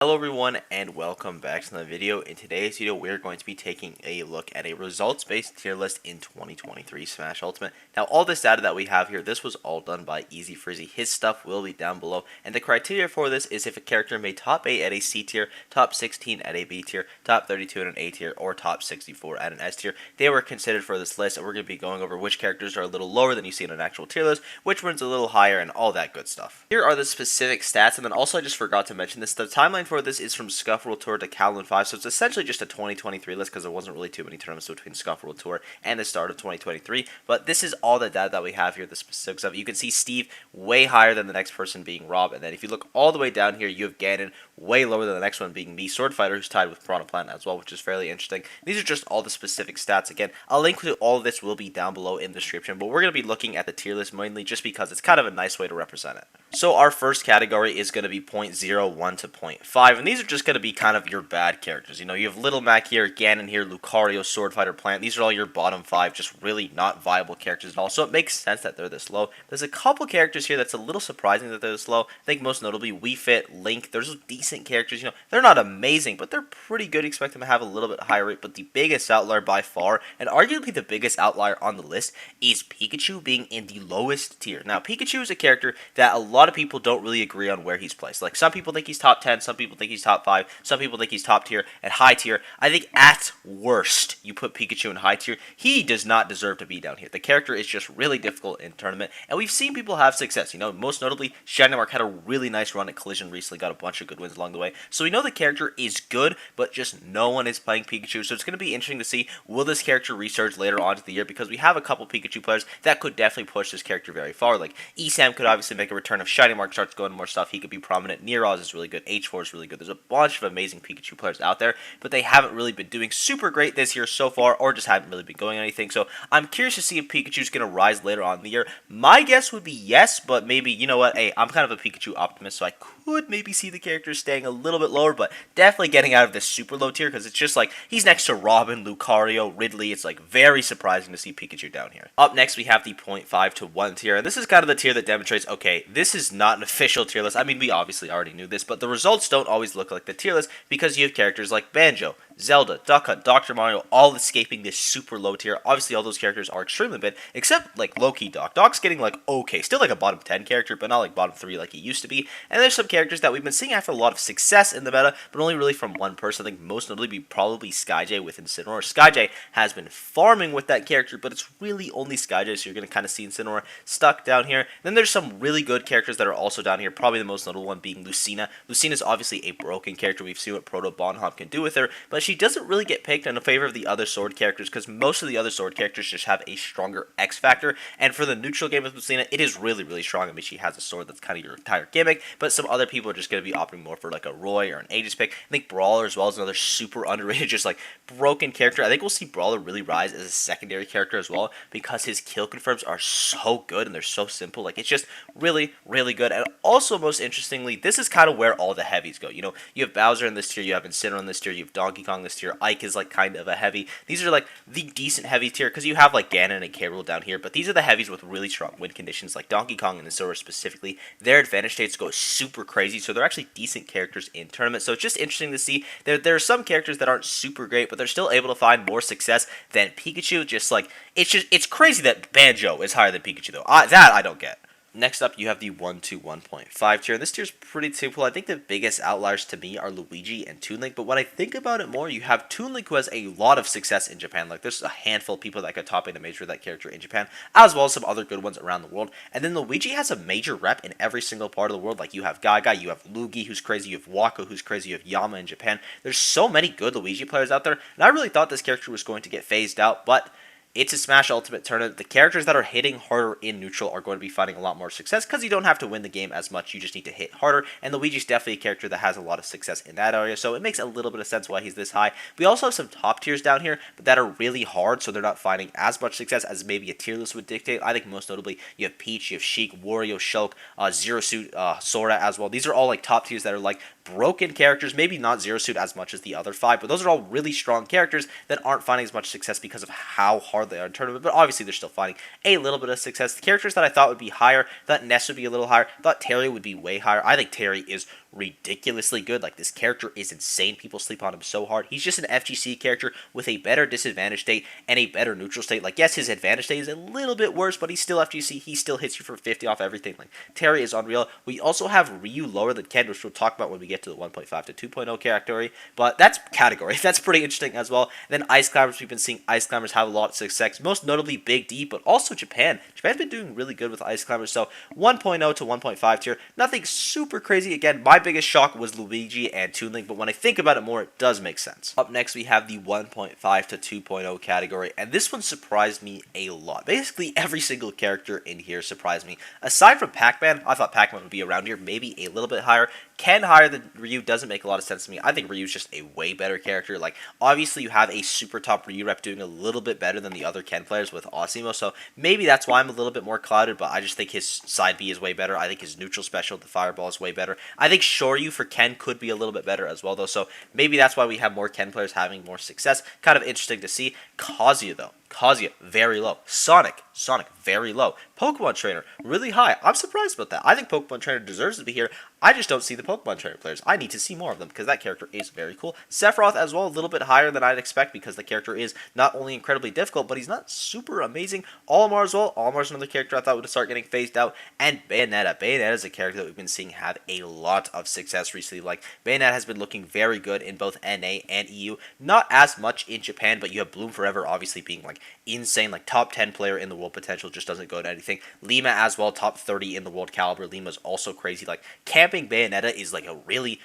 Hello everyone and welcome back to another video. In today's video we're going to be taking a look at a results based tier list in 2023 Smash Ultimate. Now all this data that we have here, this was all done by EAZYFREEZIE. His stuff will be down below, and the criteria for this is if a character made top 8 at a C tier, top 16 at a B tier, top 32 at an A tier, or top 64 at an S tier, they were considered for this list. And we're going to be going over which characters are a little lower than you see in an actual tier list, which ones a little higher, and all that good stuff. Here are the specific stats, and then also I just forgot to mention this, the timeline for this is from Scuff World Tour to Kowloon 5, so it's essentially just a 2023 list because there wasn't really too many tournaments between Scuff World Tour and the start of 2023, but this is all the data that we have here, the specifics of it. You can see Steve way higher than the next person being Rob, and then if you look all the way down here, you have Ganon way lower than the next one being me, Sword Fighter, who's tied with Piranha Plant as well, which is fairly interesting. These are just all the specific stats. Again, a link to all of this will be down below in the description, but we're going to be looking at the tier list mainly just because it's kind of a nice way to represent it. So our first category is going to be 0.01 to 0.5, and these are just going to be kind of your bad characters. You know, you have Little Mac here, Ganon here, Lucario, Sword Fighter, Plant. These are all your bottom 5, just really not viable characters at all. So it makes sense that they're this low. There's a couple characters here that's a little surprising that they're this low. I think most notably Wii Fit, Link. There's decent characters. You know, they're not amazing, but they're pretty good. You expect them to have a little bit higher rate. But the biggest outlier by far, and arguably the biggest outlier on the list, is Pikachu being in the lowest tier. Now, Pikachu is a character that a lot of people don't really agree on where he's placed. Like, some people think he's top 10, some people think he's top 5, some people think he's top tier and high tier. I think at worst, you put Pikachu in high tier. He does not deserve to be down here. The character is just really difficult in tournament, and we've seen people have success. You know, most notably, Shiny Mark had a really nice run at Collision recently, got a bunch of good wins along the way. So we know the character is good, but just no one is playing Pikachu. So it's going to be interesting to see, will this character resurge later on to the year, because we have a couple Pikachu players that could definitely push this character very far. Like, ESAM could obviously make a return. If Shiny Mark starts going more stuff, he could be prominent. Neroz is really good. H4 is really good. There's a bunch of amazing Pikachu players out there, but they haven't really been doing super great this year so far, or just haven't really been going anything. So I'm curious to see if Pikachu's going to rise later on in the year. My guess would be yes, but maybe, you know what, hey, I'm kind of a Pikachu optimist, so I could maybe see the character staying a little bit lower, but definitely getting out of this super low tier, because it's just like, he's next to Robin, Lucario, Ridley. It's like very surprising to see Pikachu down here. Up next, we have the 0.5 to 1 tier, and this is kind of the tier that demonstrates, okay, this is not an official tier list. I mean, we obviously already knew this, but the results don't always look like the tier list, because you have characters like Banjo, Zelda, Duck Hunt, Dr. Mario, all escaping this super low tier. Obviously, all those characters are extremely good, except, like, low-key Doc. Doc's getting, like, okay, still, like, a bottom 10 character, but not, like, bottom 3 like he used to be. And there's some characters that we've been seeing after a lot of success in the meta, but only really from one person. I think most notably be probably SkyJ with Incineroar. SkyJ has been farming with that character, but it's really only SkyJ, so you're going to kind of see Incineroar stuck down here. Then there's some really good characters that are also down here, probably the most notable one being Lucina. Lucina's obviously a broken character. We've seen what Proto Bonhop can do with her, but she doesn't really get picked in favor of the other sword characters, because most of the other sword characters just have a stronger X factor, and for the neutral game with Lucina, it is really, really strong. I mean, she has a sword that's kind of your entire gimmick, but some other people are just going to be opting more for like a Roy or an Aegis pick. I think Brawler as well is another super underrated, just like broken character. I think we'll see Brawler really rise as a secondary character as well, because his kill confirms are so good and they're so simple. Like, it's just really, really good. And also, most interestingly, this is kind of where all the heavies go. You know, you have Bowser in this tier, you have Incineroar in this tier, you have Donkey Kong in this tier, Ike is like kind of a heavy. These are like the decent heavy tier, because you have like Ganon and K. Rool down here, but these are the heavies with really strong win conditions, like Donkey Kong and Incineroar specifically. Their advantage states go super crazy, so they're actually decent characters in tournaments. So it's just interesting to see there are some characters that aren't super great, but they're still able to find more success than Pikachu. Just like, it's crazy that Banjo is higher than Pikachu though. That I don't get. Next up, you have the 1 to 1.5 tier. This tier is pretty simple. I think the biggest outliers to me are Luigi and Toon Link, but when I think about it more, you have Toon Link, who has a lot of success in Japan. Like, there's a handful of people that could top 8 a major with that character in Japan, as well as some other good ones around the world. And then Luigi has a major rep in every single part of the world. Like, you have Gaga, you have Luigi, who's crazy, you have Wako, who's crazy, you have Yama in Japan. There's so many good Luigi players out there, and I really thought this character was going to get phased out, but it's a Smash Ultimate tournament. The characters that are hitting harder in neutral are going to be finding a lot more success, because you don't have to win the game as much. You just need to hit harder, and Luigi's definitely a character that has a lot of success in that area, so it makes a little bit of sense why he's this high. We also have some top tiers down here, but that are really hard, so they're not finding as much success as maybe a tier list would dictate. I think most notably, you have Peach, you have Sheik, Wario, Shulk, Zero Suit, Sora as well. These are all like top tiers that are like broken characters, maybe not Zero Suit as much as the other 5, but those are all really strong characters that aren't finding as much success because of how hard they are in tournament, but obviously they're still finding a little bit of success. The characters that I thought would be higher, thought Ness would be a little higher, thought Terry would be way higher. I think Terry is ridiculously good. Like, this character is insane. People sleep on him so hard. He's just an FGC character with a better disadvantage state and a better neutral state. Like, yes, his advantage state is a little bit worse, but he's still FGC. He still hits you for 50 off everything. Like, Terry is unreal. We also have Ryu lower than Ken, which we'll talk about when we get to the 1.5 to 2.0 category. But that's category. That's pretty interesting as well. And then Ice Climbers, we've been seeing Ice Climbers have a lot of success, most notably Big D, but also Japan. Japan's been doing really good with Ice Climbers. So 1.0 to 1.5 tier, nothing super crazy. Again, my biggest shock was Luigi and Toon Link, but when I think about it more, it does make sense. Up next, we have the 1.5 to 2.0 category, and this one surprised me a lot. Basically, every single character in here surprised me. Aside from Pac-Man, I thought Pac-Man would be around here, maybe a little bit higher. Ken higher than Ryu doesn't make a lot of sense to me. I think Ryu's just a way better character. Like, obviously, you have a super top Ryu rep doing a little bit better than the other Ken players with Osimo, so maybe that's why I'm a little bit more clouded, but I just think his side B is way better. I think his neutral special, the Fireball, is way better. I think Shoryu for Ken could be a little bit better as well, though, so maybe that's why we have more Ken players having more success. Kind of interesting to see. Kazuya, though. Kazuya, very low. Sonic, very low. Pokemon Trainer, really high. I'm surprised about that. I think Pokemon Trainer deserves to be here. I just don't see the Pokemon Trainer players. I need to see more of them because that character is very cool. Sephiroth as well, a little bit higher than I'd expect because the character is not only incredibly difficult, but he's not super amazing. Olimar as well. Olimar's another character I thought would start getting phased out. And Bayonetta. Bayonetta is a character that we've been seeing have a lot of success recently. Like, Bayonetta has been looking very good in both NA and EU. Not as much in Japan, but you have Bloom Forever obviously being like insane, like top 10 player in the world potential, just doesn't go to anything. Lima as well, top 30 in the world caliber. Lima's also crazy. Like, camping Bayonetta is like a really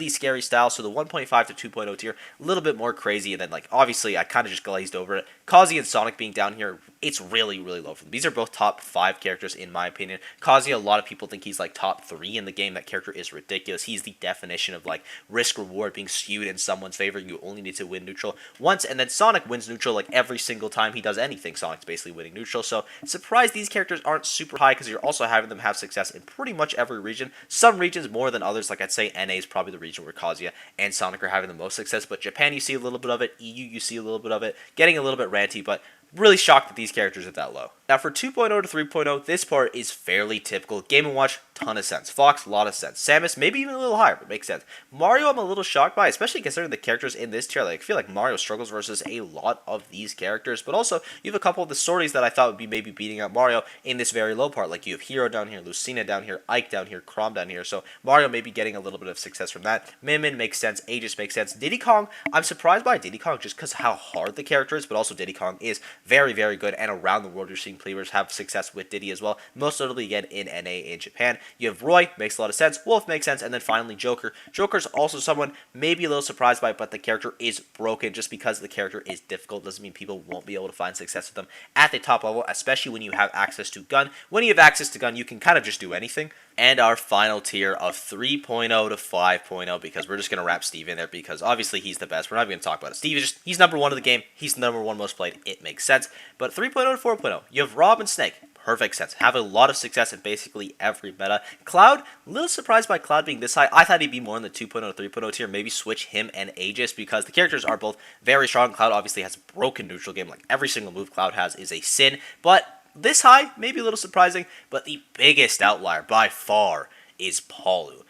scary style. So the 1.5 to 2.0 tier, a little bit more crazy. And then, like, obviously I kind of just glazed over it. Kazuya and Sonic being down here, it's really low for them. These are both top 5 characters in my opinion. Kazuya, a lot of people think he's like top 3 in the game. That character is ridiculous. He's the definition of like risk reward being skewed in someone's favor. You only need to win neutral once, and then Sonic wins neutral like every single time he does anything. Sonic's basically winning neutral. So surprised these characters aren't super high because you're also having them have success in pretty much every region. Some regions more than others. Like, I'd say NA is probably the region where Kazuya and Sonic are having the most success, but Japan you see a little bit of it, EU you see a little bit of it, getting a little bit ranty, but really shocked that these characters are that low. Now for 2.0 to 3.0, this part is fairly typical. Game & Watch, ton of sense. Fox, a lot of sense. Samus, maybe even a little higher, but makes sense. Mario, I'm a little shocked by, especially considering the characters in this tier. Like, I feel like Mario struggles versus a lot of these characters, but also you have a couple of the stories that I thought would be maybe beating out Mario in this very low part. Like, you have Hero down here, Lucina down here, Ike down here, Chrom down here, so Mario may be getting a little bit of success from that. Min makes sense, Aegis makes sense. Diddy Kong, I'm surprised by Diddy Kong just because how hard the character is, but also Diddy Kong is very good, and around the world you're seeing players have success with Diddy as well, most notably again in NA in Japan. You have Roy, makes a lot of sense, Wolf makes sense, and then finally Joker. Joker's also someone maybe a little surprised by, but the character is broken. Just because the character is difficult doesn't mean people won't be able to find success with them at the top level, especially when you have access to gun. When you have access to gun, you can kind of just do anything. And our final tier of 3.0 to 5.0, because we're just going to wrap Steve in there because obviously he's the best. We're not even going to talk about it. Steve is just, he's number 1 of the game. He's the number 1 most played. It makes sense. But 3.0 to 4.0, you have Rob and Snake. Perfect sense. Have a lot of success in basically every meta. Cloud, a little surprised by Cloud being this high. I thought he'd be more in the 2.0 to 3.0 tier. Maybe switch him and Aegis because the characters are both very strong. Cloud obviously has a broken neutral game. Like, every single move Cloud has is a sin. But this high, maybe a little surprising. But the biggest outlier by far is Palu.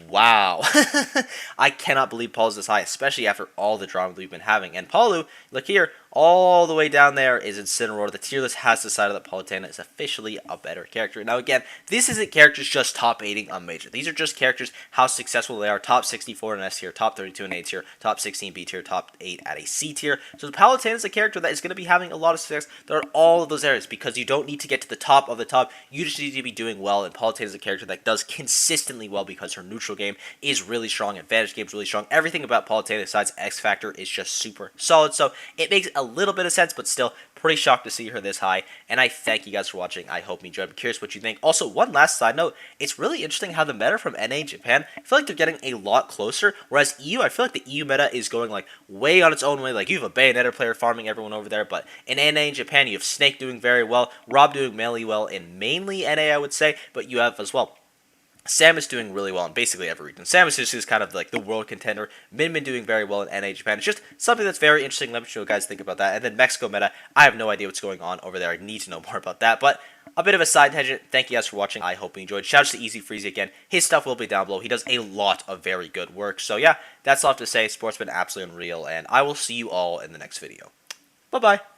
Wow. I cannot believe Palu's this high, especially after all the drama we've been having. And Palu, look here, all the way down there is Incineroar. The tier list has decided that Palutena is officially a better character. Now again, this isn't characters just top 8ing on Major. These are just characters, how successful they are. Top 64 in S tier, top 32 in A tier, top 16 B tier, top 8 at a C tier. So Palutena is a character that is going to be having a lot of success. There are all of those areas because you don't need to get to the top of the top. You just need to be doing well, and Palutena is a character that does consistently well because her neutral game is really strong, advantage game is really strong. Everything about Palutena besides X Factor is just super solid. So it makes a little bit of sense, but still pretty shocked to see her this high. And I thank you guys for watching. I hope you enjoyed. I'm curious what you think. Also, one last side note, it's really interesting how the meta from NA Japan, I feel like they're getting a lot closer, whereas EU, I feel like the EU meta is going like way on its own way. Like, you have a Bayonetta player farming everyone over there, but in NA in Japan, you have Snake doing very well, Rob doing melee well in mainly NA, I would say, but you have as well Samus doing really well in basically every region. Samus is kind of like the world contender. Min doing very well in NA Japan. It's just something that's very interesting. Let me know what you guys think about that. And then Mexico meta, I have no idea what's going on over there. I need to know more about that. But a bit of a side tangent. Thank you guys for watching. I hope you enjoyed. Shoutouts to EAZYFREEZIE again. His stuff will be down below. He does a lot of very good work. So yeah, that's all I have to say. Sport's been absolutely unreal, and I will see you all in the next video. Bye-bye.